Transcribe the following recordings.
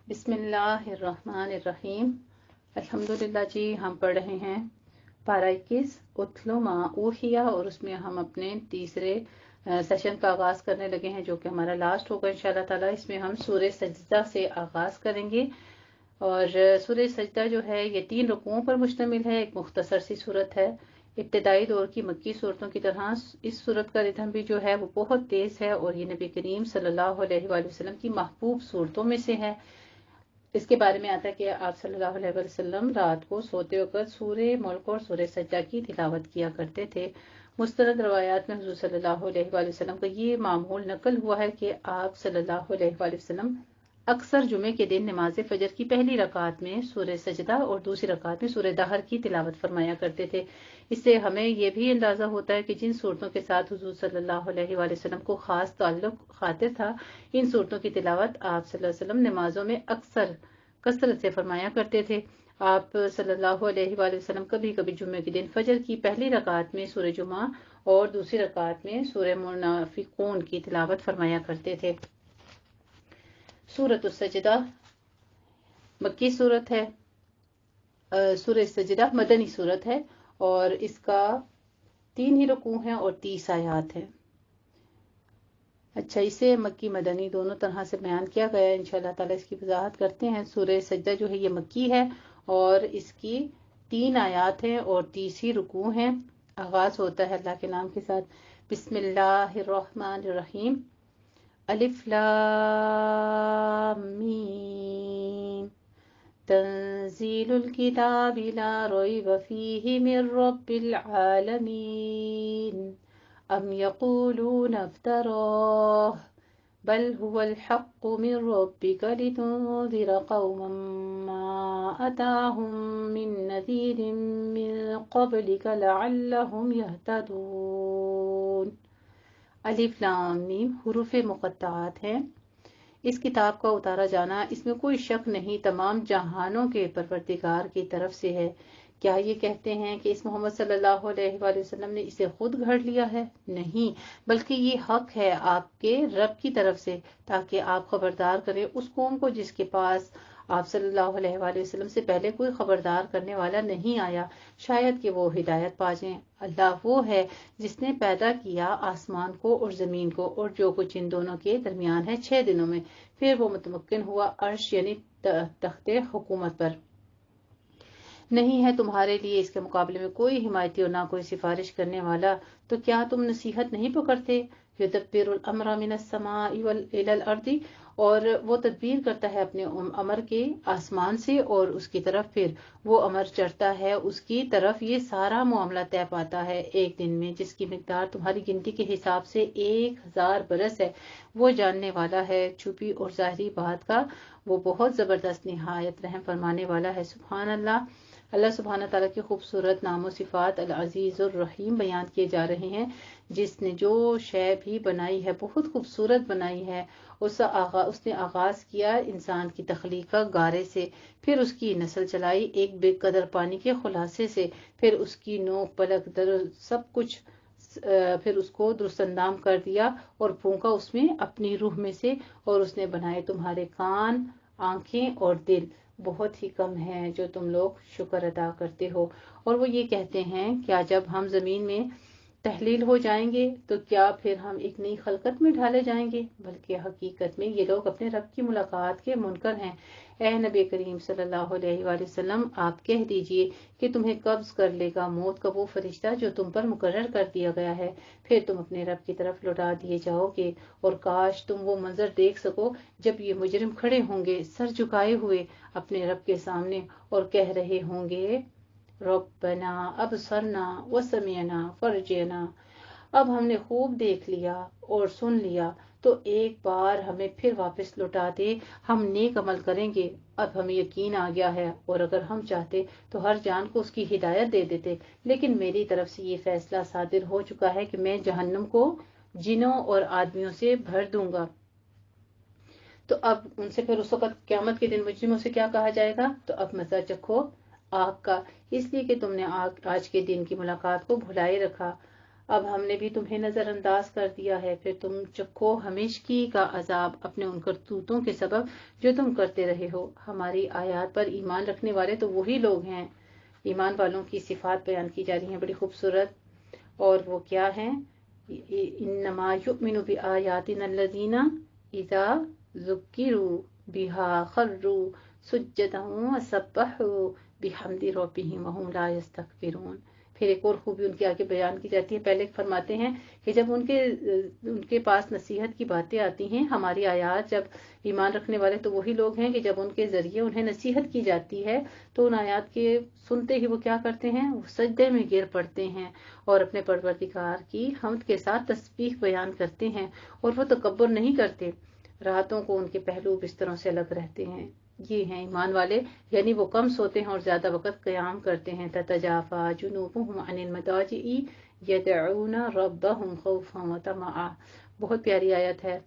بسم اللہ الرحمن الرحیم۔ الحمدللہ جی، ہم پڑھ رہے ہیں پارہ 21 اتلو ما اوحیا، اور اس میں ہم اپنے تیسرے سیشن کا آغاز کرنے لگے ہیں، جو کہ ہمارا لاسٹ ہوگا انشاءاللہ تعالی۔ اس میں ہم سورہ سجدہ سے آغاز کریں گے، اور سورہ سجدہ جو ہے یہ 3 رکوعوں پر مشتمل ہے، ایک مختصر سی صورت ہے۔ ابتدائی دور کی مکی صورتوں کی طرح اس صورت کا ردھم بھی جو ہے وہ بہت تیز ہے، اور یہ نبی کریم صلی اللہ علیہ وآلہ وسلم کی محبوب صورتوں میں سے ہے۔ اس کے بارے میں آتا ہے کہ آپ صلی اللہ علیہ وسلم رات کو سوتے وقت سورہ ملک اور سورہ سجدہ کی تلاوت کیا کرتے تھے۔ مستند روایات میں حضور صلی اللہ علیہ وآلہ وسلم کا یہ معمول نقل ہوا ہے کہ آپ صلی اللہ علیہ وآلہ وسلم اکثر جمعے کے دن نماز فجر کی پہلی رکعت میں سورہ سجدہ اور دوسری رکعت میں سورہ دہر کی تلاوت فرمایا کرتے تھے۔ اس سے ہمیں یہ بھی اندازہ ہوتا ہے کہ جن صورتوں کے ساتھ حضور صلی اللہ علیہ وآلہ وسلم کو خاص تعلق خاطر تھا، ان صورتوں کی تلاوت آپ صلی اللہ علیہ وسلم نمازوں میں اکثر کثرت سے فرمایا کرتے تھے۔ آپ صلی اللہ علیہ وآلہ وسلم کبھی کبھی جمعے کے دن فجر کی پہلی رکعت میں سورہ جمعہ اور دوسری رکعت میں سورہ منافقون کی تلاوت فرمایا کرتے تھے۔ سورۃ السجدہ مکی صورت ہے، سورہ سجدہ مدنی صورت ہے، اور اس کا 3 ہی رکوع ہیں اور 30 آیات ہیں۔ اچھا، اسے مکی مدنی دونوں طرح سے بیان کیا گیا ہے، انشاءاللہ تعالی اس کی وضاحت کرتے ہیں۔ سورہ سجدہ جو ہے یہ مکی ہے، اور اس کی 3 آیات ہیں اور 30 ہی رکوع ہیں۔ آغاز ہوتا ہے اللہ کے نام کے ساتھ، بسم اللہ الرحمن الرحیم، الف لام میم، تنزیل الکتاب لا ریب فیہ من رب العالمین، ام یقولون افتراہ بل هو الحق من ربک لتنذر قوما ما اتاہم من نذیر من قبلک لعلہم یہتدون۔ الف لام میم حروف مقطعات ہیں۔ اس کتاب کا اتارا جانا اس میں کوئی شک نہیں تمام جہانوں کے پروردگار کی طرف سے ہے۔ کیا یہ کہتے ہیں کہ اس محمد صلی اللہ علیہ وآلہ وسلم نے اسے خود گھڑ لیا ہے؟ نہیں، بلکہ یہ حق ہے آپ کے رب کی طرف سے، تاکہ آپ خبردار کریں اس قوم کو جس کے پاس آپ صلی اللہ علیہ وآلہ وسلم سے پہلے کوئی خبردار کرنے والا نہیں آیا، شاید کہ وہ ہدایت پا جائیں۔ اللہ وہ ہے جس نے پیدا کیا آسمان کو اور زمین کو اور جو کچھ ان دونوں کے درمیان ہے 6 دنوں میں، پھر وہ متمکن ہوا عرش یعنی تخت حکومت پر۔ نہیں ہے تمہارے لیے اس کے مقابلے میں کوئی حمایتی اور نہ کوئی سفارش کرنے والا، تو کیا تم نصیحت نہیں پکڑتے؟ یدبر الامر من السماء الى الارض، اور وہ تدبیر کرتا ہے اپنے امر کے آسمان سے اور اس کی طرف، پھر وہ امر چڑھتا ہے اس کی طرف، یہ سارا معاملہ طے پاتا ہے ایک دن میں، جس کی مقدار تمہاری گنتی کے حساب سے 1000 برس ہے۔ وہ جاننے والا ہے چھپی اور ظاہری بات کا، وہ بہت زبردست نہایت رحم فرمانے والا ہے۔ سبحان اللہ۔ اللہ سبحانہ تعالیٰ کی خوبصورت نام و صفات العزیز الرحیم بیان کیے جا رہے ہیں، جس نے جو شے بھی بنائی ہے بہت خوبصورت بنائی ہے۔ اس نے آغاز کیا انسان کی تخلیق کا گارے سے، پھر اس کی نسل چلائی ایک بے قدر پانی کے خلاصے سے، پھر اس کی نوک پلک در سب کچھ، پھر اس کو درست اندام کر دیا اور پھونکا اس میں اپنی روح میں سے، اور اس نے بنائے تمہارے کان، آنکھیں اور دل، بہت ہی کم ہے جو تم لوگ شکر ادا کرتے ہو۔ اور وہ یہ کہتے ہیں کیا جب ہم زمین میں تحلیل ہو جائیں گے تو کیا پھر ہم ایک نئی خلقت میں ڈھالے جائیں گے؟ بلکہ حقیقت میں یہ لوگ اپنے رب کی ملاقات کے منکر ہیں۔ اے نبی کریم صلی اللہ علیہ وآلہ وسلم، آپ کہہ دیجئے کہ تمہیں قبض کر لے گا موت کا وہ فرشتہ جو تم پر مقرر کر دیا گیا ہے، پھر تم اپنے رب کی طرف لوٹا دیے جاؤ گے۔ اور کاش تم وہ منظر دیکھ سکو جب یہ مجرم کھڑے ہوں گے سر جھکائے ہوئے اپنے رب کے سامنے، اور کہہ رہے ہوں گے ربنا ابصرنا وسمعنا فرجعنا، اب ہم نے خوب دیکھ لیا اور سن لیا، تو ایک بار ہمیں پھر واپس لوٹا دے، ہم نیک عمل کریں گے۔ اب ہمیں یقین آ گیا ہے، اور اگر ہم چاہتے تو ہر جان کو اس کی ہدایت دے دیتے، لیکن میری طرف سے یہ فیصلہ صادر ہو چکا ہے کہ میں جہنم کو جنوں اور آدمیوں سے بھر دوں گا۔ تو اب ان سے پھر اس وقت قیامت کے دن مجرموں سے کیا کہا جائے گا؟ تو اب مزہ چکھو آگ کا، اس لیے کہ تم نے آج کے دن کی ملاقات کو بھلائے رکھا۔ اب ہم نے بھی تمہیں نظر انداز کر دیا ہے، پھر تم چکھو ہمیشگی کا عذاب اپنے ان کرتوتوں کے سبب جو تم کرتے رہے ہو۔ ہماری آیات پر ایمان رکھنے والے تو وہی لوگ ہیں۔ ایمان والوں کی صفات بیان کی جا رہی ہیں بڑی خوبصورت، اور وہ کیا ہیں؟ انما یؤمن بآیاتنا الذین اذا ذکروا بها خروا سجدا وسبحوا بحمد ربهم وهم لا یستکبرون۔ پھر ایک اور خوبی ان کے آگے بیان کی جاتی ہے۔ پہلے فرماتے ہیں کہ جب ان کے پاس نصیحت کی باتیں آتی ہیں، ہماری آیات، جب ایمان رکھنے والے تو وہی لوگ ہیں کہ جب ان کے ذریعے انہیں نصیحت کی جاتی ہے تو ان آیات کے سنتے ہی وہ کیا کرتے ہیں؟ وہ سجدے میں گر پڑتے ہیں اور اپنے پروردگار کی حمد کے ساتھ تسبیح بیان کرتے ہیں، اور وہ تکبر نہیں کرتے، راتوں کو ان کے پہلو بستروں سے الگ رہتے ہیں۔ یہ ہیں ایمان والے، یعنی وہ کم سوتے ہیں اور زیادہ وقت قیام کرتے ہیں۔ تتجافا جنوبهم عن المضاجع يدعون ربهم خوفا وطمعا۔ بہت پیاری آیت ہے،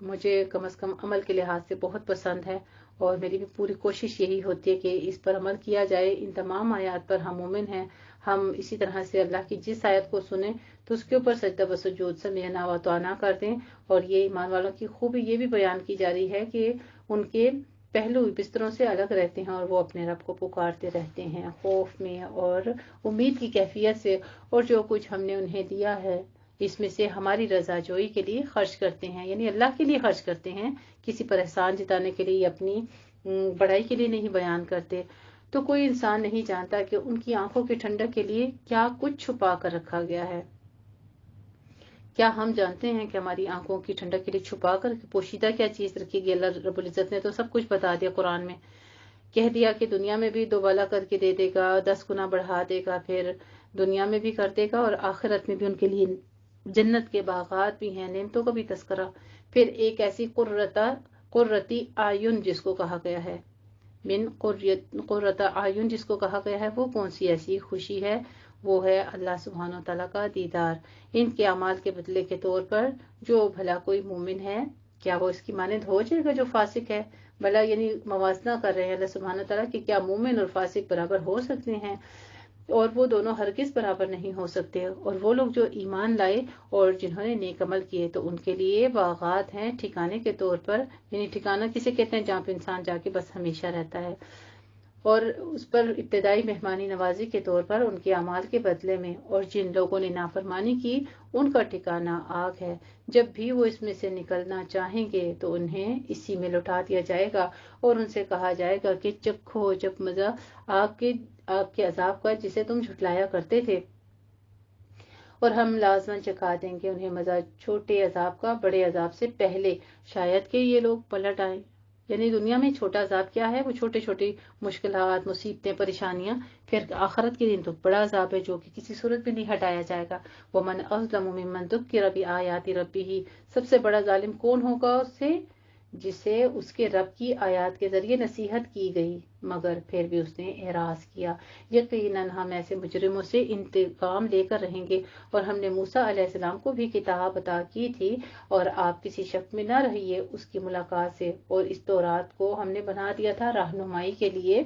مجھے کم از کم عمل کے لحاظ سے بہت پسند ہے، اور میری بھی پوری کوشش یہی ہوتی ہے کہ اس پر عمل کیا جائے۔ ان تمام آیات پر ہم مومن ہیں، ہم اسی طرح سے اللہ کی جس آیت کو سنیں تو اس کے اوپر سجدہ و سجود سمعنا و اطعنا کر دیں۔ اور یہ ایمان والوں کی خوبی یہ بھی بیان کی جا رہی ہے کہ ان کے پہلو بستروں سے الگ رہتے ہیں اور وہ اپنے رب کو پکارتے رہتے ہیں خوف میں اور امید کی کیفیت سے، اور جو کچھ ہم نے انہیں دیا ہے اس میں سے ہماری رضا جوئی کے لیے خرچ کرتے ہیں، یعنی اللہ کے لیے خرچ کرتے ہیں، کسی پر احسان جتانے کے لیے، اپنی بڑائی کے لیے نہیں بیان کرتے۔ تو کوئی انسان نہیں جانتا کہ ان کی آنکھوں کی ٹھنڈک کے لیے کیا کچھ چھپا کر رکھا گیا ہے۔ کیا ہم جانتے ہیں کہ ہماری آنکھوں کی ٹھنڈک کے لیے چھپا کر پوشیدہ کیا چیز رکھی گئی؟ اللہ رب العزت نے تو سب کچھ بتا دیا قرآن میں، کہہ دیا کہ دنیا میں بھی دوبالا کر کے دے دے گا، 10 گنا بڑھا دے گا، پھر دنیا میں بھی کر دے گا، اور آخرت میں بھی ان کے لیے جنت کے باغات بھی ہیں، نعمتوں کا بھی تذکرہ۔ پھر ایک ایسی قرتی اعین جس کو کہا گیا ہے، من قرۃ اعین جس کو کہا گیا ہے، وہ کون سی ایسی خوشی ہے؟ وہ ہے اللہ سبحانہ و تعالیٰ کا دیدار۔ ان کے اعمال کے بدلے کے طور پر جو بھلا کوئی مومن ہے، کیا وہ اس کی مانند ہو جائے گا جو فاسق ہے؟ بھلا یعنی موازنہ کر رہے ہیں اللہ سبحانہ و تعالیٰ کہ کیا مومن اور فاسق برابر ہو سکتے ہیں؟ اور وہ دونوں ہرگز برابر نہیں ہو سکتے۔ اور وہ لوگ جو ایمان لائے اور جنہوں نے نیک عمل کیے تو ان کے لیے باغات ہیں ٹھکانے کے طور پر، یعنی ٹھکانہ کسے کہتے ہیں؟ جہاں پہ انسان جا کے بس ہمیشہ رہتا ہے، اور اس پر ابتدائی مہمانی نوازی کے طور پر ان کے اعمال کے بدلے میں۔ اور جن لوگوں نے نافرمانی کی ان کا ٹھکانہ آگ ہے، جب بھی وہ اس میں سے نکلنا چاہیں گے تو انہیں اسی میں لوٹا دیا جائے گا، اور ان سے کہا جائے گا کہ چکھو جب مزہ آگ کے عذاب کا جسے تم جھٹلایا کرتے تھے، اور ہم لازماً چکھا دیں گے انہیں مزہ چھوٹے عذاب کا بڑے عذاب سے پہلے، شاید کہ یہ لوگ پلٹ آئیں۔ یعنی دنیا میں چھوٹا عذاب کیا ہے؟ وہ چھوٹی چھوٹی مشکلات، مصیبتیں، پریشانیاں، پھر آخرت کے دن تو بڑا عذاب ہے جو کہ کسی صورت میں نہیں ہٹایا جائے گا۔ وَمَنْ أَظْلَمُ مِمَّنْ ذُكِّرَ بِآيَاتِ رَبِّهِ، سب سے بڑا ظالم کون ہوگا؟ اس سے جسے اس کے رب کی آیات کے ذریعے نصیحت کی گئی مگر پھر بھی اس نے اعراض کیا۔ یقیناً ہم ایسے مجرموں سے انتقام لے کر رہیں گے، اور ہم نے موسیٰ علیہ السلام کو بھی کتاب عطا کی تھی، اور آپ کسی شک میں نہ رہیے اس کی ملاقات سے، اور اس تورات کو ہم نے بنا دیا تھا رہنمائی کے لیے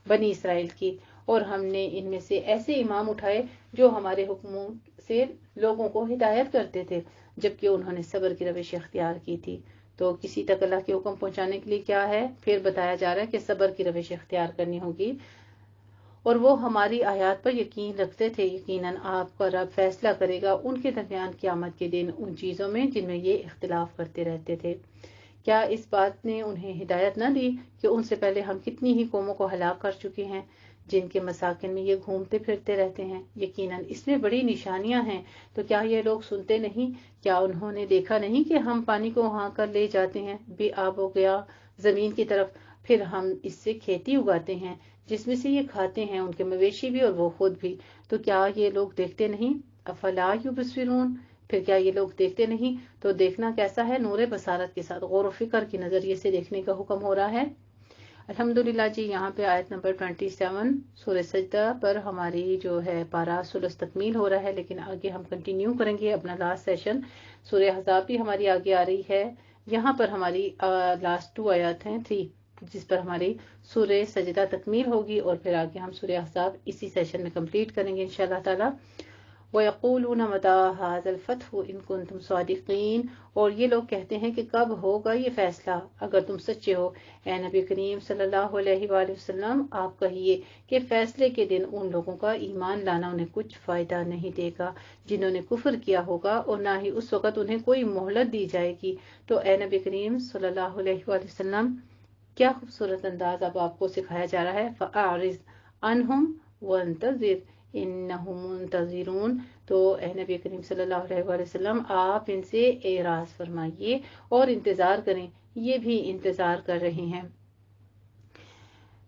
بنی اسرائیل کی، اور ہم نے ان میں سے ایسے امام اٹھائے جو ہمارے حکموں سے لوگوں کو ہدایت کرتے تھے، جبکہ انہوں نے صبر کی روش اختیار کی تھی۔ تو کسی تک اللہ کے حکم پہنچانے کے لیے کیا ہے؟ پھر بتایا جا رہا ہے کہ صبر کی روش اختیار کرنی ہوگی، اور وہ ہماری آیات پر یقین رکھتے تھے۔ یقیناً آپ کا رب فیصلہ کرے گا ان کے درمیان قیامت کے دن ان چیزوں میں جن میں یہ اختلاف کرتے رہتے تھے۔ کیا اس بات نے انہیں ہدایت نہ دی کہ ان سے پہلے ہم کتنی ہی قوموں کو ہلاک کر چکے ہیں جن کے مساکن میں یہ گھومتے پھرتے رہتے ہیں؟ یقیناً اس میں بڑی نشانیاں ہیں، تو کیا یہ لوگ سنتے نہیں؟ کیا انہوں نے دیکھا نہیں کہ ہم پانی کو وہاں کر لے جاتے ہیں بے آب ہو گیا زمین کی طرف، پھر ہم اس سے کھیتی اگاتے ہیں جس میں سے یہ کھاتے ہیں ان کے مویشی بھی اور وہ خود بھی، تو کیا یہ لوگ دیکھتے نہیں؟ افلا یبصرون، پھر کیا یہ لوگ دیکھتے نہیں؟ تو دیکھنا کیسا ہے؟ نور بصارت کے ساتھ، غور و فکر کے نظریے سے دیکھنے کا حکم ہو رہا ہے۔ الحمدللہ جی، یہاں پہ آیت نمبر 27 سورہ سجدہ پر ہماری جو ہے پارہ ثلث تکمیل ہو رہا ہے، لیکن آگے ہم کنٹینیو کریں گے اپنا لاسٹ سیشن۔ سورہ احزاب بھی ہماری آگے آ رہی ہے، یہاں پر ہماری لاسٹ 2 آیات ہیں 3 جس پر ہماری سورہ سجدہ تکمیل ہوگی، اور پھر آگے ہم سورہ احزاب اسی سیشن میں کمپلیٹ کریں گے انشاءاللہ تعالی۔ وَيَقُولُونَ مَتَىٰ هَٰذَا الْفَتْحُ إِن كُنتُمْ صَادِقِينَ، اور یہ لوگ کہتے ہیں کہ کب ہوگا یہ فیصلہ اگر تم سچے ہو۔ اے نبی کریم صلی اللہ علیہ وآلہ وسلم، آپ کہیے کہ فیصلے کے دن ان لوگوں کا ایمان لانا انہیں کچھ فائدہ نہیں دے گا جنہوں نے کفر کیا ہوگا، اور نہ ہی اس وقت انہیں کوئی مہلت دی جائے گی۔ تو اے نبی کریم صلی اللہ علیہ وآلہ وسلم، کیا خوبصورت انداز اب آپ کو سکھایا جا رہا ہے۔ فَأَعْرِضْ عَنْهُمْ وَانتَظِرْ إِنَّهُمْ مُنتَظِرُونَ۔ تو اے نبی کریم صلی اللہ علیہ وآلہ وسلم، آپ ان سے اعراض فرمائیے اور انتظار کریں، یہ بھی انتظار کر رہے ہیں۔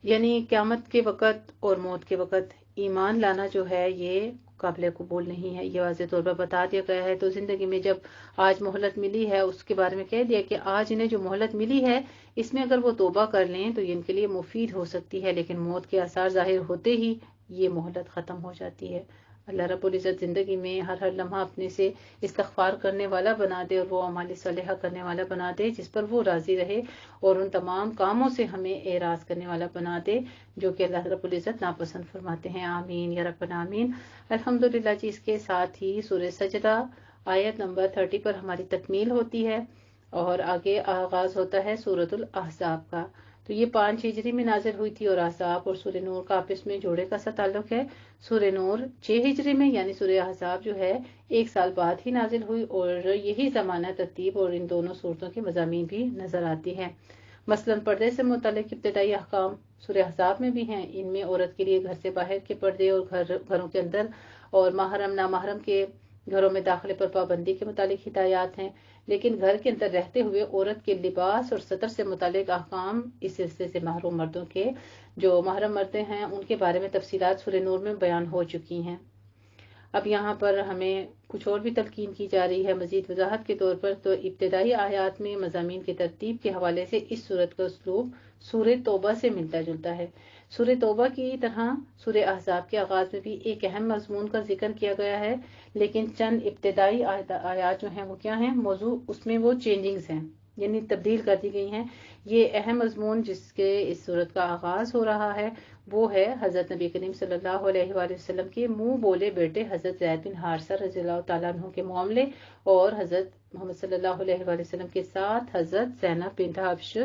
یعنی قیامت کے وقت اور موت کے وقت ایمان لانا جو ہے یہ قابل قبول نہیں ہے، یہ واضح طور پر بتا دیا گیا ہے۔ تو زندگی میں جب آج مہلت ملی ہے، اس کے بارے میں کہہ دیا کہ آج انہیں جو مہلت ملی ہے اس میں اگر وہ توبہ کر لیں تو یہ ان کے لیے مفید ہو سکتی ہے، لیکن موت کے آثار ظاہر ہوتے ہی یہ مہلت ختم ہو جاتی ہے۔ اللہ رب العزت زندگی میں ہر لمحہ اپنے سے استغفار کرنے والا بنا دے اور وہ اعمال صالحہ کرنے والا بنا دے جس پر وہ راضی رہے، اور ان تمام کاموں سے ہمیں اعراض کرنے والا بنا دے جو کہ اللہ رب العزت ناپسند فرماتے ہیں۔ آمین یا رب العالمین۔ الحمدللہ جی، اس کے ساتھ ہی سورہ سجدہ آیت نمبر 30 پر ہماری تکمیل ہوتی ہے، اور آگے آغاز ہوتا ہے سورۃ الاحزاب کا۔ تو یہ 5 ہجری میں نازل ہوئی تھی، اور احزاب اور سورہ نور کا آپس میں جوڑے کا سا تعلق ہے۔ سورہ نور 6 ہجری میں یعنی سورہ احزاب جو ہے 1 سال بعد ہی نازل ہوئی، اور یہی زمانہ ترتیب اور ان دونوں صورتوں کے مضامین بھی نظر آتی ہیں۔ مثلاً پردے سے متعلق ابتدائی احکام سورہ احزاب میں بھی ہیں، ان میں عورت کے لیے گھر سے باہر کے پردے اور گھروں کے اندر اور محرم نامحرم کے گھروں میں داخلے پر پابندی کے متعلق ہدایات ہیں، لیکن گھر کے اندر رہتے ہوئے عورت کے لباس اور سطر سے متعلق احکام اس سلسلے سے محروم مردوں کے جو محرم مرد ہیں ان کے بارے میں تفصیلات سورہ نور میں بیان ہو چکی ہیں۔ اب یہاں پر ہمیں کچھ اور بھی تلقین کی جا رہی ہے مزید وضاحت کے طور پر۔ تو ابتدائی آیات میں مضامین کی ترتیب کے حوالے سے اس صورت کا اسلوب سورہ توبہ سے ملتا جلتا ہے۔ سورہ توبہ کی طرح سورہ احزاب کے آغاز میں بھی ایک اہم مضمون کا ذکر کیا گیا ہے، لیکن چند ابتدائی آیات جو ہیں وہ کیا ہیں، موضوع اس میں وہ چینجنگز ہیں، یعنی تبدیل کر دی گئی ہیں۔ یہ اہم مضمون جس کے اس صورت کا آغاز ہو رہا ہے وہ ہے حضرت نبی کریم صلی اللہ علیہ وآلہ وسلم کے منہ بولے بیٹے حضرت زید بن حارثہ رضی اللہ تعالیٰ عنہ کے معاملے، اور حضرت محمد صلی اللہ علیہ وآلہ وسلم کے ساتھ حضرت زینب بنت حبش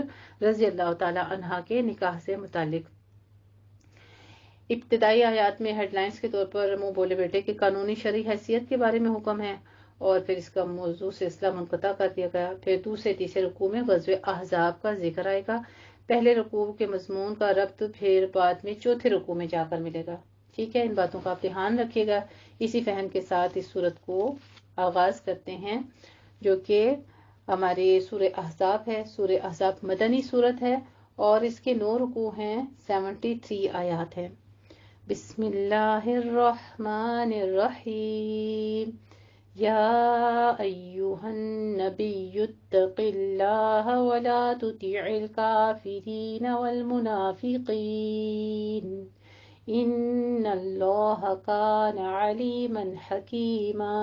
رضی اللہ تعالیٰ عنہا کے نکاح سے متعلق۔ ابتدائی آیات میں ہیڈ لائنز کے طور پر منہ بولے بیٹے کی قانونی شرعی حیثیت کے بارے میں حکم ہے، اور پھر اس کا موضوع سلسلہ منقطع کر دیا گیا۔ پھر دوسرے تیسرے رکوع میں غزوہ احزاب کا ذکر آئے گا، پہلے رکوع کے مضمون کا ربط پھر بعد میں چوتھے رکوع میں جا کر ملے گا۔ ٹھیک ہے، ان باتوں کا آپ دھیان رکھیے گا۔ اسی فہم کے ساتھ اس صورت کو آغاز کرتے ہیں جو کہ ہماری سورہ احزاب ہے۔ سورہ احزاب مدنی صورت ہے اور اس کے 9 رکوع ہیں، 73 آیات ہیں۔ بسم اللہ الرحمن الرحیم۔ یا ایہا النبی اتق اللہ ولا تطع الکافرین والمنافقین ان اللہ کان علیما حکیما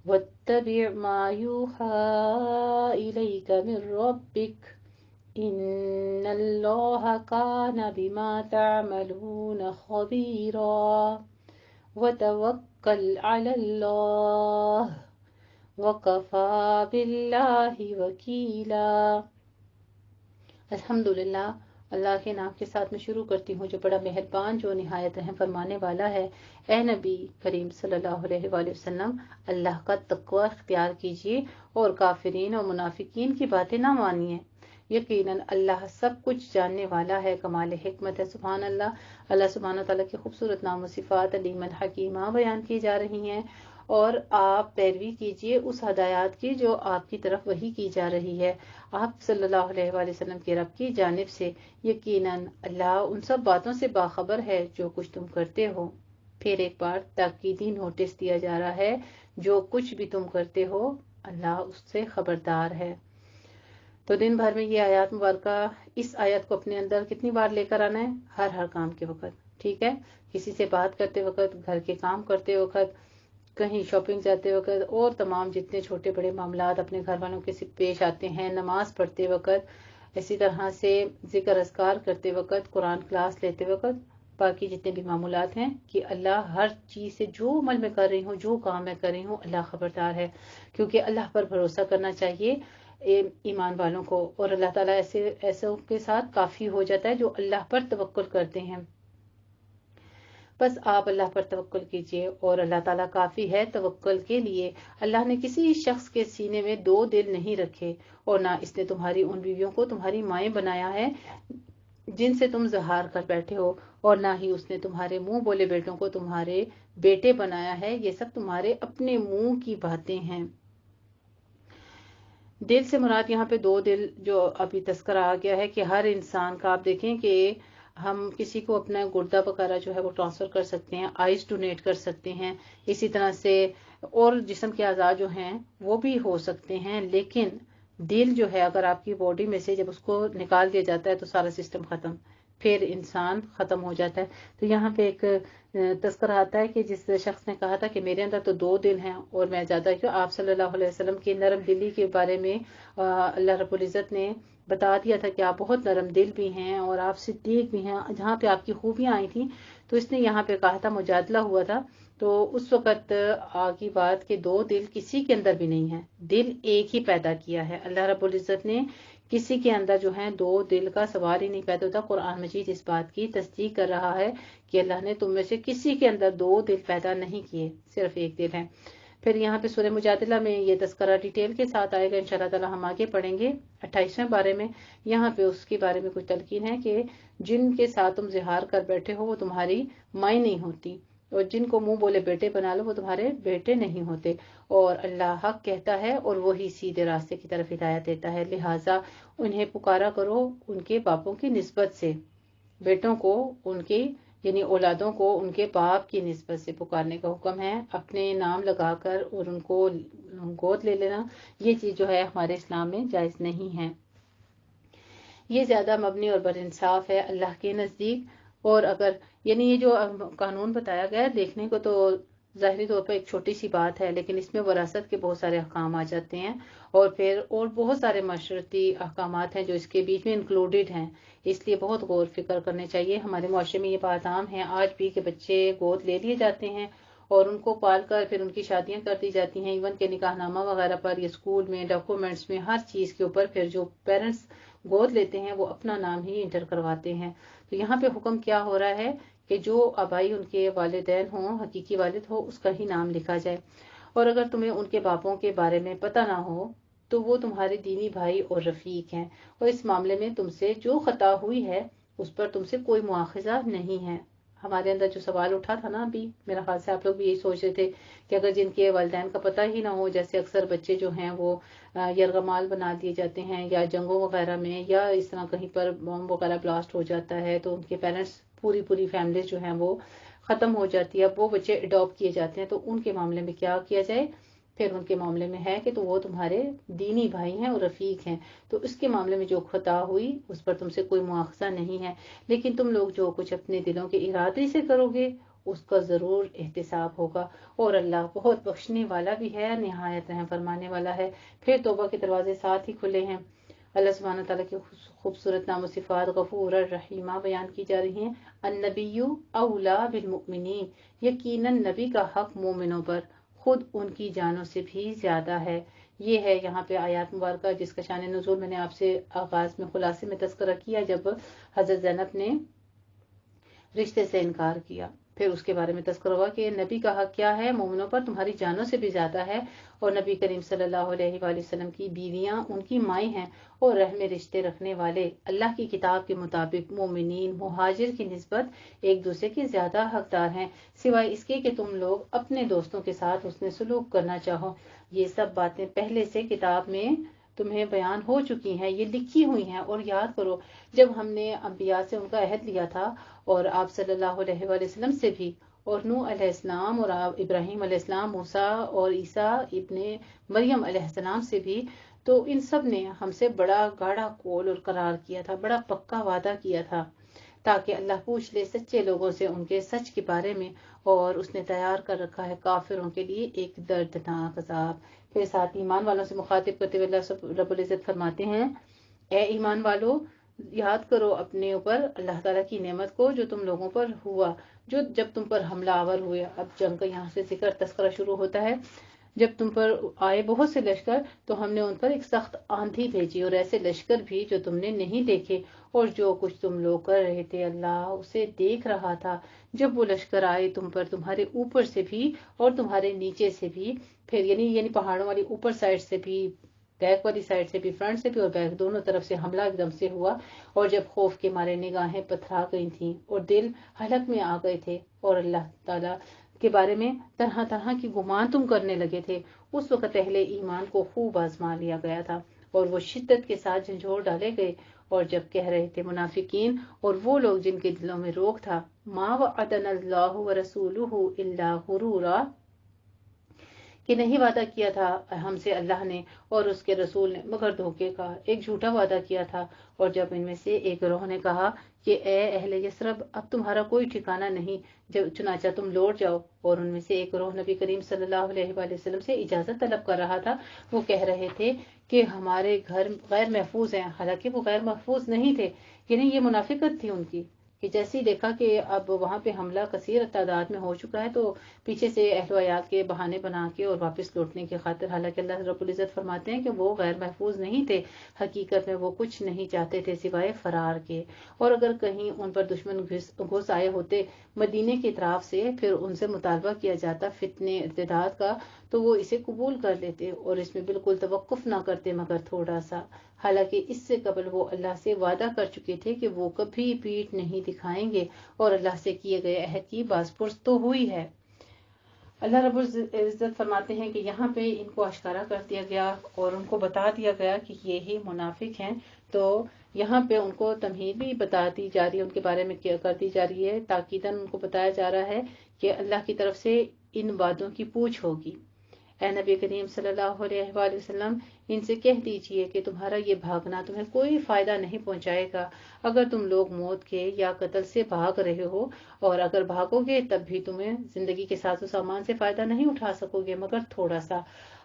واتبع ما یوحی الیک من ربک ان اللہ کان بما تعملون خبیرا وتوکل علی اللہ وکفی باللہ وکیلا۔ الحمدللہ، اللہ کے نام کے ساتھ میں شروع کرتی ہوں جو بڑا مہربان، جو نہایت رحم فرمانے والا ہے۔ اے نبی کریم صلی اللہ علیہ وآلہ وسلم، اللہ کا تقوی اختیار کیجیے اور کافرین اور منافقین کی باتیں نہ مانیے۔ یقیناً اللہ سب کچھ جاننے والا ہے، کمال حکمت ہے۔ سبحان اللہ۔ اللہ سبحانہ تعالیٰ کے خوبصورت نام و صفات علیم حکیمہ بیان کی جا رہی ہیں، اور آپ پیروی کیجئے اس ہدایات کی جو آپ کی طرف وحی کی جا رہی ہے آپ صلی اللہ علیہ وآلہ وسلم کے رب کی جانب سے۔ یقیناً اللہ ان سب باتوں سے باخبر ہے جو کچھ تم کرتے ہو۔ پھر ایک بار تاکیدی نوٹس دیا جا رہا ہے، جو کچھ بھی تم کرتے ہو اللہ اس سے خبردار ہے۔ تو دن بھر میں یہ آیات مبارکہ، اس آیت کو اپنے اندر کتنی بار لے کر آنا ہے؟ ہر کام کے وقت، ٹھیک ہے؟ کسی سے بات کرتے وقت، گھر کے کام کرتے وقت، کہیں شاپنگ جاتے وقت، اور تمام جتنے چھوٹے بڑے معاملات اپنے گھر والوں کے سے پیش آتے ہیں، نماز پڑھتے وقت، اسی طرح سے ذکر اذکار کرتے وقت، قرآن کلاس لیتے وقت، باقی جتنے بھی معمولات ہیں کہ اللہ ہر چیز سے جو عمل میں کر رہی ہوں، جو کام میں کر رہی ہوں، اللہ خبردار ہے، کیونکہ اللہ پر بھروسہ کرنا چاہیے ایمان والوں کو، اور اللہ تعالیٰ ایسوں کے ساتھ کافی ہو جاتا ہے جو اللہ پر توکل کرتے ہیں۔ بس آپ اللہ پر توکل کیجئے اور اللہ تعالیٰ کافی ہے توکل کے لیے۔ اللہ نے کسی شخص کے سینے میں دو دل نہیں رکھے، اور نہ اس نے تمہاری ان بیویوں کو تمہاری مائیں بنایا ہے جن سے تم زہار کر بیٹھے ہو، اور نہ ہی اس نے تمہارے منہ بولے بیٹوں کو تمہارے بیٹے بنایا ہے، یہ سب تمہارے اپنے منہ کی باتیں ہیں۔ دل سے مراد یہاں پہ دو دل جو ابھی تذکرہ آ گیا ہے کہ ہر انسان کا، آپ دیکھیں کہ ہم کسی کو اپنا گردہ وغیرہ جو ہے وہ ٹرانسفر کر سکتے ہیں، آئز ڈونیٹ کر سکتے ہیں، اسی طرح سے اور جسم کے اعضاء جو ہیں وہ بھی ہو سکتے ہیں، لیکن دل جو ہے اگر آپ کی باڈی میں سے جب اس کو نکال دیا جاتا ہے تو سارا سسٹم ختم، پھر انسان ختم ہو جاتا ہے۔ تو یہاں پہ ایک تذکرہ آتا ہے کہ جس شخص نے کہا تھا کہ میرے اندر تو دو دل ہیں اور میں زیادہ کیوں، آپ صلی اللہ علیہ وسلم کی نرم دلی کے بارے میں اللہ رب العزت نے بتا دیا تھا کہ آپ بہت نرم دل بھی ہیں اور آپ صدیق بھی ہیں، جہاں پہ آپ کی خوبیاں آئی تھیں تو اس نے یہاں پہ کہا تھا، مجادلہ ہوا تھا، تو اس وقت آگی بات کہ دو دل کسی کے اندر بھی نہیں ہے، دل ایک ہی پیدا کیا ہے اللہ رب العزت نے، کسی کے اندر جو ہے دو دل کا سوال ہی نہیں پیدا ہوتا۔ قرآن مجید اس بات کی تصدیق کر رہا ہے کہ اللہ نے تم میں سے کسی کے اندر دو دل پیدا نہیں کیے، صرف ایک دل ہے۔ پھر یہاں پہ سورہ مجادلہ میں یہ تذکرہ ڈیٹیل کے ساتھ آئے گا، انشاءاللہ تعالی ہم آگے پڑھیں گے 28ویں بارے میں۔ یہاں پہ اس کے بارے میں کچھ تلقین ہے کہ جن کے ساتھ تم زہار کر بیٹھے ہو وہ تمہاری مائیں نہیں ہوتی، اور جن کو منہ بولے بیٹے بنا لو وہ تمہارے بیٹے نہیں ہوتے، اور اللہ حق کہتا ہے اور وہی سیدھے راستے کی طرف ہدایت دیتا ہے، لہٰذا انہیں پکارا کرو ان کے باپوں کی نسبت سے، بیٹوں کو ان کی یعنی اولادوں کو ان کے باپ کی نسبت سے پکارنے کا حکم ہے، اپنے نام لگا کر اور ان کو گود لے لینا یہ چیز جو ہے ہمارے اسلام میں جائز نہیں ہے، یہ زیادہ مبنی اور بدانصاف ہے اللہ کے نزدیک۔ اور اگر یعنی یہ جو قانون بتایا گیا ہے دیکھنے کو تو ظاہری طور پر ایک چھوٹی سی بات ہے، لیکن اس میں وراثت کے بہت سارے احکام آ جاتے ہیں، اور پھر اور بہت سارے معاشرتی احکامات ہیں جو اس کے بیچ میں انکلوڈڈ ہیں، اس لیے بہت غور فکر کرنے چاہیے۔ ہمارے معاشرے میں یہ بات عام ہے آج بھی کہ بچے گود لے لیے جاتے ہیں اور ان کو پال کر پھر ان کی شادیاں کر دی جاتی ہیں، ایون کہ نکاح نامہ وغیرہ پر یا اسکول میں ڈاکومنٹس میں ہر چیز کے اوپر پھر جو پیرنٹس گود لیتے ہیں وہ اپنا نام ہی انٹر کرواتے ہیں۔ تو یہاں پہ حکم کیا ہو رہا ہے کہ جو آبائی ان کے والدین ہوں، حقیقی والد ہو، اس کا ہی نام لکھا جائے، اور اگر تمہیں ان کے باپوں کے بارے میں پتہ نہ ہو تو وہ تمہارے دینی بھائی اور رفیق ہیں، اور اس معاملے میں تم سے جو خطا ہوئی ہے اس پر تم سے کوئی مواخذہ نہیں ہے۔ ہمارے اندر جو سوال اٹھا تھا نا ابھی، میرا خیال سے آپ لوگ بھی یہی سوچ رہے تھے کہ اگر جن کے والدین کا پتہ ہی نہ ہو، جیسے اکثر بچے جو ہیں وہ یرغمال بنا دیے جاتے ہیں یا جنگوں وغیرہ میں یا اس طرح کہیں پر بم وغیرہ بلاسٹ ہو جاتا ہے تو ان کے پیرنٹس پوری فیملیز جو ہیں وہ ختم ہو جاتی ہے، اب وہ بچے اڈاپٹ کیے جاتے ہیں تو ان کے معاملے میں کیا کیا جائے؟ پھر ان کے معاملے میں ہے کہ تو وہ تمہارے دینی بھائی ہیں اور رفیق ہیں، تو اس کے معاملے میں جو خطا ہوئی اس پر تم سے کوئی مواخذہ نہیں ہے، لیکن تم لوگ جو کچھ اپنے دلوں کے ارادے سے کرو گے اس کا ضرور احتساب ہوگا، اور اللہ بہت بخشنے والا بھی ہے، نہایت رحم فرمانے والا ہے۔ پھر توبہ کے دروازے ساتھ ہی کھلے ہیں۔ اللہ سبحانہ تعالیٰ کی خوبصورت نام و صفات غفور الرحیمہ بیان کی جا رہی ہیں۔ النبی اولا بالمؤمنین، یقیناً نبی کا حق مومنوں پر خود ان کی جانوں سے بھی زیادہ ہے۔ یہ ہے یہاں پہ آیات مبارکہ جس کا شان نزول میں نے آپ سے آغاز میں خلاصے میں تذکرہ کیا، جب حضرت زینب نے رشتے سے انکار کیا، پھر اس کے بارے میں تذکرہ ہوا کہ نبی کا حق کیا ہے، مومنوں پر تمہاری جانوں سے بھی زیادہ ہے، اور نبی کریم صلی اللہ علیہ وآلہ وسلم کی بیویاں ان کی مائیں ہیں، اور رحم رشتے رکھنے والے اللہ کی کتاب کے مطابق مومنین مہاجر کی نسبت ایک دوسرے کے زیادہ حقدار ہیں، سوائے اس کے کہ تم لوگ اپنے دوستوں کے ساتھ حسن سلوک کرنا چاہو۔ یہ سب باتیں پہلے سے کتاب میں تمہیں بیان ہو چکی ہیں، یہ لکھی ہوئی ہیں، اور یاد کرو جب ہم نے انبیاء سے ان کا عہد لیا تھا اور آپ صلی اللہ علیہ وآلہ وسلم سے بھی، اور نوح علیہ السلام اور ابراہیم علیہ السلام، موسیٰ اور عیسیٰ ابن مریم علیہ السلام سے بھی، تو ان سب نے ہم سے بڑا گاڑھا قول اور قرار کیا تھا، بڑا پکا وعدہ کیا تھا تاکہ اللہ پوچھ لے سچے لوگوں سے ان کے سچ کے بارے میں، اور اس نے تیار کر رکھا ہے کافروں کے لیے ایک دردناک عذاب۔ پھر ساتھ ایمان والوں سے مخاطب کرتے ہوئے اللہ رب العزت فرماتے ہیں، اے ایمان والو، یاد کرو اپنے اوپر اللہ تعالیٰ کی نعمت کو جو تم لوگوں پر ہوا، جو جب تم پر حملہ آور ہوئے۔ اب جنگ کا یہاں سے ذکر تذکرہ شروع ہوتا ہے۔ جب تم پر آئے بہت سے لشکر تو ہم نے ان پر ایک سخت آندھی بھیجی، اور ایسے لشکر بھی جو تم نے نہیں دیکھے، اور جو کچھ تم لوگ کر رہے تھے اللہ اسے دیکھ رہا تھا۔ جب وہ لشکر آئے تم پر تمہارے اوپر سے بھی اور تمہارے نیچے سے بھی، پھر یعنی پہاڑوں والی اوپر سائڈ سے بھی، بیک والی سائڈ سے بھی، فرنٹ سے بھی اور بیک، دونوں طرف سے حملہ ایک دم سے ہوا، اور جب خوف کے مارے نگاہیں پتھرا گئی تھیں اور دل حلق میں آ گئے تھے، اور اللہ تعالیٰ کے بارے میں طرح طرح کی گمان تم کرنے لگے تھے، اس وقت اہل ایمان کو خوب آزما لیا گیا تھا، اور وہ شدت کے ساتھ جھنجھوڑ ڈالے گئے۔ اور جب کہہ رہے تھے منافقین اور وہ لوگ جن کے دلوں میں روک تھا، ما وعدنا اللہ ورسولہ الا غرورا، کہ نہیں وعدہ کیا تھا ہم سے اللہ نے اور اس کے رسول نے مگر دھوکے کا، ایک جھوٹا وعدہ کیا تھا۔ اور جب ان میں سے ایک گروہ نے کہا کہ اے اہل یثرب، اب تمہارا کوئی ٹھکانہ نہیں، جب چنانچہ تم لوٹ جاؤ، اور ان میں سے ایک گروہ نبی کریم صلی اللہ علیہ وآلہ وسلم سے اجازت طلب کر رہا تھا، وہ کہہ رہے تھے کہ ہمارے گھر غیر محفوظ ہیں، حالانکہ وہ غیر محفوظ نہیں تھے، یعنی یہ منافقت تھی ان کی، کہ جیسے ہی دیکھا کہ اب وہاں پہ حملہ کثیر تعداد میں ہو چکا ہے تو پیچھے سے اہل و عیال کے بہانے بنا کے اور واپس لوٹنے کی خاطر، حالانکہ اللہ رب العزت فرماتے ہیں کہ وہ غیر محفوظ نہیں تھے، حقیقت میں وہ کچھ نہیں چاہتے تھے سوائے فرار کے، اور اگر کہیں ان پر دشمن گھس آئے ہوتے مدینے کی طرف سے، پھر ان سے مطالبہ کیا جاتا فتنے ارتداد کا، تو وہ اسے قبول کر لیتے اور اس میں بالکل توقف نہ کرتے مگر تھوڑا سا، حالانکہ اس سے قبل وہ اللہ سے وعدہ کر چکے تھے کہ وہ کبھی پیٹھ نہیں دکھائیں گے، اور اللہ سے کیے گئے عہد کی باز پرس تو ہوئی ہے۔ اللہ رب العزت فرماتے ہیں کہ یہاں پہ ان کو اشکارا کر دیا گیا اور ان کو بتا دیا گیا کہ یہی منافق ہیں، تو یہاں پہ ان کو تمہید بھی بتا دی جا رہی ہے، ان کے بارے میں کر دی جا رہی ہے، تاکیداً ان کو بتایا جا رہا ہے کہ اللہ کی طرف سے ان وعدوں کی پوچھ ہوگی۔ اے نبی کریم صلی اللہ علیہ وآلہ وسلم، ان سے کہہ دیجئے کہ تمہارا یہ بھاگنا تمہیں کوئی فائدہ نہیں پہنچائے گا، اگر تم لوگ موت کے یا قتل سے بھاگ رہے ہو، اور اگر بھاگو گے تب بھی تمہیں زندگی کے ساز و سامان سے فائدہ نہیں اٹھا سکو گے مگر تھوڑا سا۔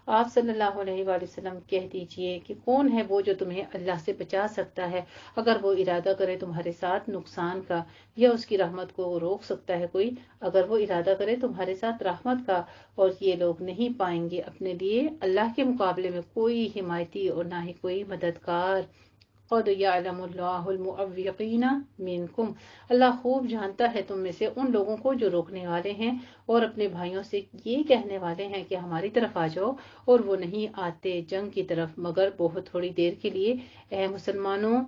آپ صلی اللہ علیہ وآلہ وسلم کہہ دیجئے کہ کون ہے وہ جو تمہیں اللہ سے بچا سکتا ہے اگر وہ ارادہ کرے تمہارے ساتھ نقصان کا، یا اس کی رحمت کو روک سکتا ہے کوئی اگر وہ ارادہ کرے تمہارے ساتھ رحمت کا، اور یہ لوگ نہیں پائیں گے اپنے لیے اللہ کے مقابلے میں کوئی حمایتی اور نہ ہی کوئی مددگار۔ قد یعلم اللہ المعوقین منکم، اللہ خوب جانتا ہے تم میں سے ان لوگوں کو جو روکنے والے ہیں اور اپنے بھائیوں سے یہ کہنے والے ہیں کہ ہماری طرف آ جاؤ، اور وہ نہیں آتے جنگ کی طرف مگر بہت تھوڑی دیر کے لیے۔ اے مسلمانوں،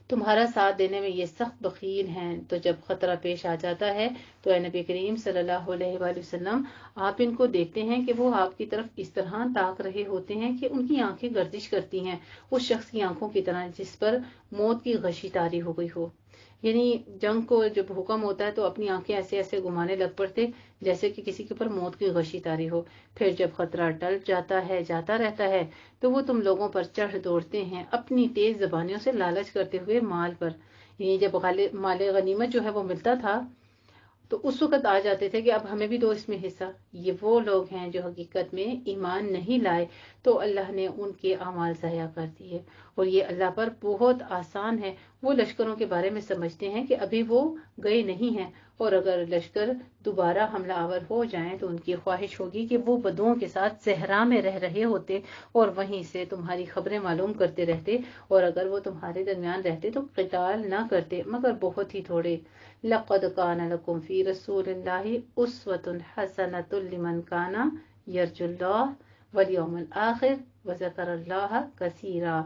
تمہارا ساتھ دینے میں یہ سخت بخیل ہیں، تو جب خطرہ پیش آ جاتا ہے تو اے نبی کریم صلی اللہ علیہ وآلہ وسلم، آپ ان کو دیکھتے ہیں کہ وہ آپ کی طرف اس طرح تاک رہے ہوتے ہیں کہ ان کی آنکھیں گردش کرتی ہیں اس شخص کی آنکھوں کی طرح جس پر موت کی غشی طاری ہو گئی ہو، یعنی جنگ کو جب حکم ہوتا ہے تو اپنی آنکھیں ایسے ایسے گھمانے لگ پڑتے جیسے کہ کسی کے اوپر موت کی غشی طاری ہو۔ پھر جب خطرہ ٹل جاتا ہے، جاتا رہتا ہے، تو وہ تم لوگوں پر چڑھ دوڑتے ہیں اپنی تیز زبانیوں سے لالچ کرتے ہوئے مال پر، یعنی جب مال غنیمت جو ہے وہ ملتا تھا تو اس وقت آ جاتے تھے کہ اب ہمیں بھی دو اس میں حصہ۔ یہ وہ لوگ ہیں جو حقیقت میں ایمان نہیں لائے، تو اللہ نے ان کے اعمال ضائع کر دیے، اور یہ اللہ پر بہت آسان ہے۔ وہ لشکروں کے بارے میں سمجھتے ہیں کہ ابھی وہ گئے نہیں ہیں، اور اگر لشکر دوبارہ حملہ آور ہو جائیں تو ان کی خواہش ہوگی کہ وہ بدوؤں کے ساتھ صحرا میں رہ رہے ہوتے اور وہیں سے تمہاری خبریں معلوم کرتے رہتے، اور اگر وہ تمہارے درمیان رہتے تو قتال نہ کرتے مگر بہت ہی تھوڑے۔ لقد كان لكم في رسول الله اسوة حسنة لمن كان يرجو الله واليوم الآخر وذكر الله كثيرا۔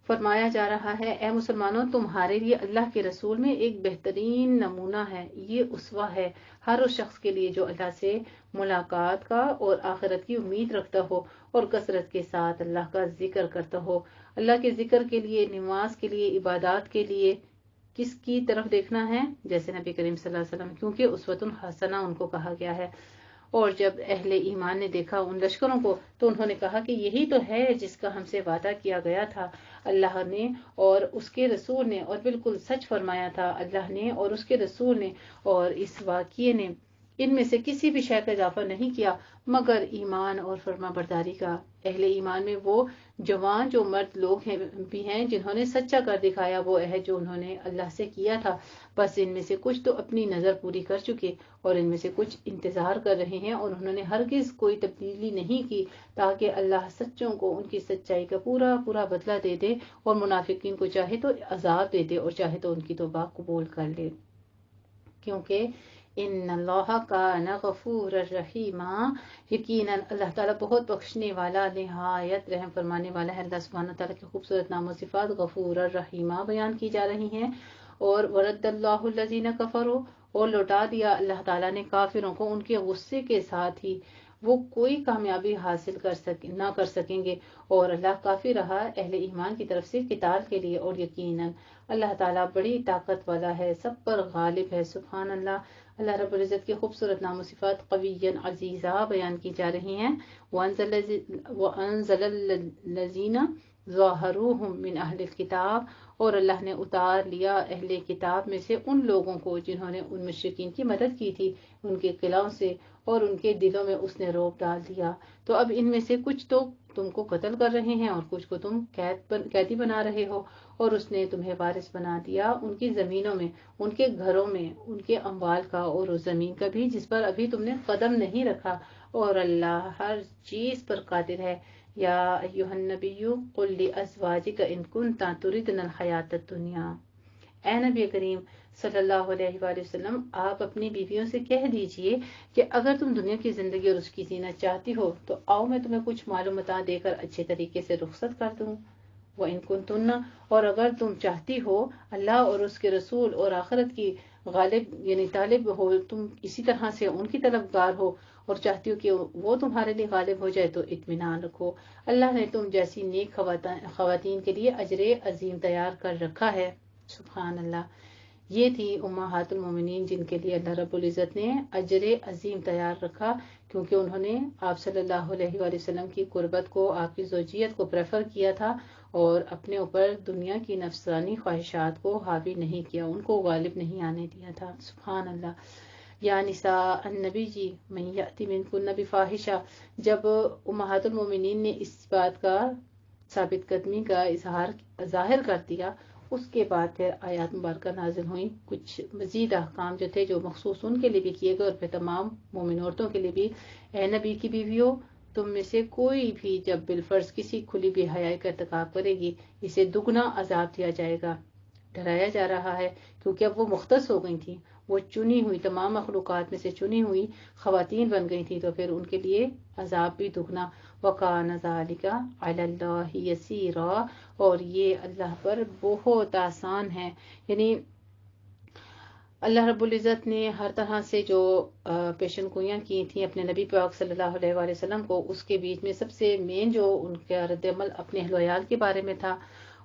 فرمایا جا رہا ہے اے مسلمانوں، تمہارے لیے اللہ کے رسول میں ایک بہترین نمونہ ہے، یہ اسوہ ہے ہر اس شخص کے لیے جو اللہ سے ملاقات کا اور آخرت کی امید رکھتا ہو اور کثرت کے ساتھ اللہ کا ذکر کرتا ہو۔ اللہ کے ذکر کے لیے، نماز کے لیے، عبادات کے لیے کس کی طرف دیکھنا ہے؟ جیسے نبی کریم صلی اللہ علیہ وسلم، کیونکہ اسوۃ حسنہ ان کو کہا گیا ہے۔ اور جب اہل ایمان نے دیکھا ان لشکروں کو تو انہوں نے کہا کہ یہی تو ہے جس کا ہم سے وعدہ کیا گیا تھا اللہ نے اور اس کے رسول نے، اور بالکل سچ فرمایا تھا اللہ نے اور اس کے رسول نے، اور اس واقعے نے ان میں سے کسی بھی شے کا اضافہ نہیں کیا مگر ایمان اور فرما برداری کا۔ اہل ایمان میں وہ جوان جو مرد لوگ بھی ہیں جنہوں نے سچا کر دکھایا وہ عہد جو انہوں نے اللہ سے کیا تھا، بس ان میں سے کچھ تو اپنی نظر پوری کر چکے اور ان میں سے کچھ انتظار کر رہے ہیں، اور انہوں نے ہرگز کوئی تبدیلی نہیں کی تاکہ اللہ سچوں کو ان کی سچائی کا پورا پورا بدلہ دے دے، اور منافقین کو چاہے تو عذاب دے دے اور چاہے تو ان کی توبہ قبول کر لے، کیونکہ ان اللہ کان غفور الرحیم، یقیناً اللہ تعالیٰ بہت بخشنے والا نہایت رحم فرمانے والا ہے۔ اللہ سبحانہ تعالیٰ کی خوبصورت نام و صفات غفور الرحیم بیان کی جا رہی ہیں۔ اور ورد اللہ الذین کفروا، اور لوٹا دیا اللہ تعالیٰ نے کافروں کو ان کے غصے کے ساتھ ہی، وہ کوئی کامیابی حاصل نہ کر سکیں گے، اور اللہ کافی رہا اہل ایمان کی طرف سے قتال کے لیے، اور یقیناً اللہ تعالیٰ بڑی طاقت والا ہے، سب پر غالب ہے۔ سبحان اللہ۔ اللہ رب العزت کی خوبصورت نام و صفات قویًا عزیزہ بیان کی جا رہی ہیں۔ وَأَنزَلَ الَّذِينَ ظَاهَرُوهُم مِّنْ أَهْلِ الْكِتَابِ، اور اللہ نے اتار لیا اہل کتاب میں سے ان لوگوں کو جنہوں نے ان مشرکین کی مدد کی تھی ان کے قلعوں سے، اور ان کے دلوں میں اس نے رعب ڈال دیا۔ تو اب ان میں سے کچھ تو تم کو قتل کر رہے ہیں اور کچھ کو تم قیدی بنا رہے ہو، اور اس نے تمہیں وارث بنا دیا ان کی زمینوں میں، ان کے گھروں میں، ان کے اموال کا اور اس زمین کا بھی جس پر ابھی تم نے قدم نہیں رکھا، اور اللہ ہر چیز پر قادر ہے۔ یا ایھا النبی قل لازواجک ان کنتن تردن الحیاۃ الدنیا، اے نبی کریم صلی اللہ علیہ وآلہ وسلم، آپ اپنی بیویوں سے کہہ دیجئے کہ اگر تم دنیا کی زندگی اور اس کی زینت چاہتی ہو تو آؤ میں تمہیں کچھ معلومات دے کر اچھے طریقے سے رخصت کر دوں۔ وَإِن كُنتُنَّ، اور اگر تم چاہتی ہو اللہ اور اس کے رسول اور آخرت کی غالب یعنی طالب ہو، تم اسی طرح سے ان کی طلبگار ہو اور چاہتی ہو کہ وہ تمہارے لیے غالب ہو جائے، تو اطمینان رکھو، اللہ نے تم جیسی نیک خواتین کے لیے اجر عظیم تیار کر رکھا ہے۔ سبحان اللہ۔ یہ تھی امہات المومنین جن کے لیے اللہ رب العزت نے اجر عظیم تیار رکھا، کیونکہ انہوں نے آپ صلی اللہ علیہ وآلہ وسلم کی قربت کو، آپ کی زوجیت کو پریفر کیا تھا، اور اپنے اوپر دنیا کی نفسانی خواہشات کو حاوی نہیں کیا، ان کو غالب نہیں آنے دیا تھا۔ سبحان اللہ۔ یا نساء النبی جی من یأتی منکن بفاحشہ، جب امہات المومنین نے اس بات کا ثابت قدمی کا ظاہر کر دیا، اس کے بعد پھر آیات مبارکہ نازل ہوئیں، کچھ مزید احکام جو تھے جو مخصوص ان کے لیے بھی کیے گئے، اور پھر تمام مومن عورتوں کے لیے بھی، اے نبی کی بیویوں، تم میں سے کوئی بھی جب بالفرض کسی کھلی بے حیائی کا ارتکاب کرے گی، اسے دگنا عذاب دیا جائے گا۔ ڈرایا جا رہا ہے کیونکہ اب وہ مختص ہو گئی تھیں، وہ چنی ہوئی تمام مخلوقات میں سے چنی ہوئی خواتین بن گئی تھیں، تو پھر ان کے لیے عذاب بھی دگنا۔ وَكَانَ ذَلِكَ عَلَى اللَّهِ يَسِيرًا، اور یہ اللہ پر بہت آسان ہے، یعنی اللہ رب العزت نے ہر طرح سے جو پیشن گوئیاں کی تھیں اپنے نبی پاک صلی اللہ علیہ وآلہ وسلم کو، اس کے بیچ میں سب سے مین جو ان کا رد عمل اپنے اہل و عیال کے بارے میں تھا۔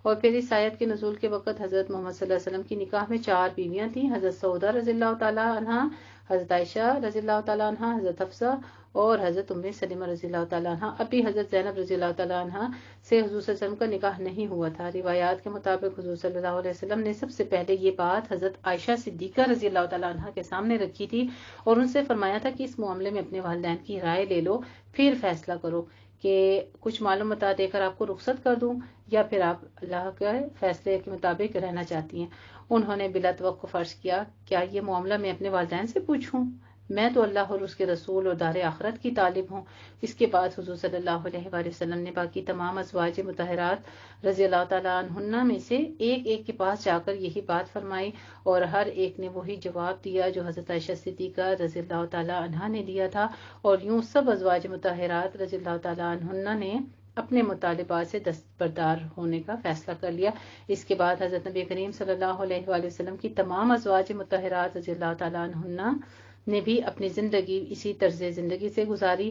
اور پھر اس آیت کے نزول کے وقت حضرت محمد صلی اللہ علیہ وسلم کی نکاح میں 4 بیویاں تھیں، حضرت سعودہ رضی اللہ تعالیٰ عنہ، حضرت عائشہ رضی اللہ تعالیٰ عنہ، حضرت حفصہ اور حضرت ام سلمہ رضی اللہ تعالیٰ عنہ۔ ابھی حضرت زینب رضی اللہ تعالیٰ عنہ سے حضور صلی اللہ علیہ وسلم کا نکاح نہیں ہوا تھا۔ روایات کے مطابق حضور صلی اللہ علیہ وسلم نے سب سے پہلے یہ بات حضرت عائشہ صدیقہ رضی اللہ تعالیٰ عنہ کے سامنے رکھی تھی، اور ان سے فرمایا تھا کہ اس معاملے میں اپنے والدین کی رائے لے لو، پھر فیصلہ کرو کہ کچھ معلومات دے کر آپ کو رخصت کر دوں یا پھر آپ اللہ کے فیصلے کے مطابق رہنا چاہتی ہیں۔ انہوں نے بلا توقف عرض کیا، کیا یہ معاملہ میں اپنے والدین سے پوچھوں؟ میں تو اللہ اور اس کے رسول اور دار آخرت کی طالب ہوں۔ اس کے بعد حضور صلی اللہ علیہ وآلہ وسلم نے باقی تمام ازواج مطہرات رضی اللہ تعالیٰ عنہن میں سے ایک ایک کے پاس جا کر یہی بات فرمائی، اور ہر ایک نے وہی جواب دیا جو حضرت عائشہ صدیقہ رضی اللہ تعالیٰ عنہا نے دیا تھا، اور یوں سب ازواج مطہرات رضی اللہ تعالیٰ عنہن نے اپنے مطالبات سے دستبردار ہونے کا فیصلہ کر لیا۔ اس کے بعد حضرت نبی کریم صلی اللہ علیہ وآلہ وسلم کی تمام ازواج مطہرات رضی اللہ تعالیٰ عنہن نے بھی اپنی زندگی اسی طرز زندگی سے گزاری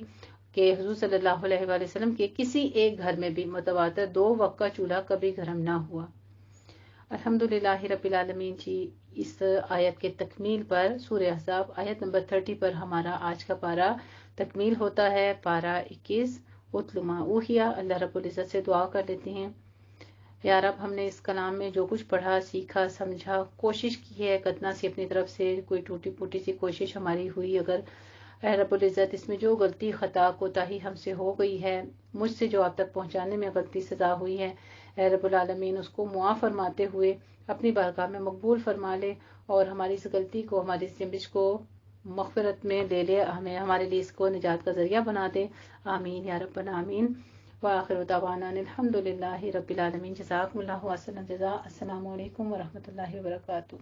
کہ حضور صلی اللہ علیہ وآلہ وسلم کے کسی ایک گھر میں بھی متواتر 2 وقت کا چولہا کبھی گرم نہ ہوا۔ الحمدللہ رب العالمین جی، اس آیت کے تکمیل پر سورہ احزاب آیت نمبر 30 پر ہمارا آج کا پارہ تکمیل ہوتا ہے۔ پارہ 21 اتل ما اوحی۔ اللہ رب العزت سے دعا کر لیتے ہیں، یا رب ہم نے اس کلام میں جو کچھ پڑھا سیکھا سمجھا کوشش کی ہے قدنا سے اپنی طرف سے کوئی ٹوٹی پھوٹی سی کوشش ہماری ہوئی اگر اے رب العزت اس میں جو غلطی خطا کوتاہی ہم سے ہو گئی ہے مجھ سے جو آپ تک پہنچانے میں غلطی سزا ہوئی ہے اے رب العالمین اس کو معاف فرماتے ہوئے اپنی بارگاہ میں مقبول فرما لے اور ہماری اس غلطی کو ہماری اس جنبش کو مغفرت میں لے لے ہمیں ہمارے لیے اس کو نجات کا ذریعہ بنا دے آمین یا رب العالمین وآخر دعوانا الحمد للہ رب العالمین جزاکم اللہ وسلم جزا السلام علیکم ورحمۃ اللہ وبرکاتہ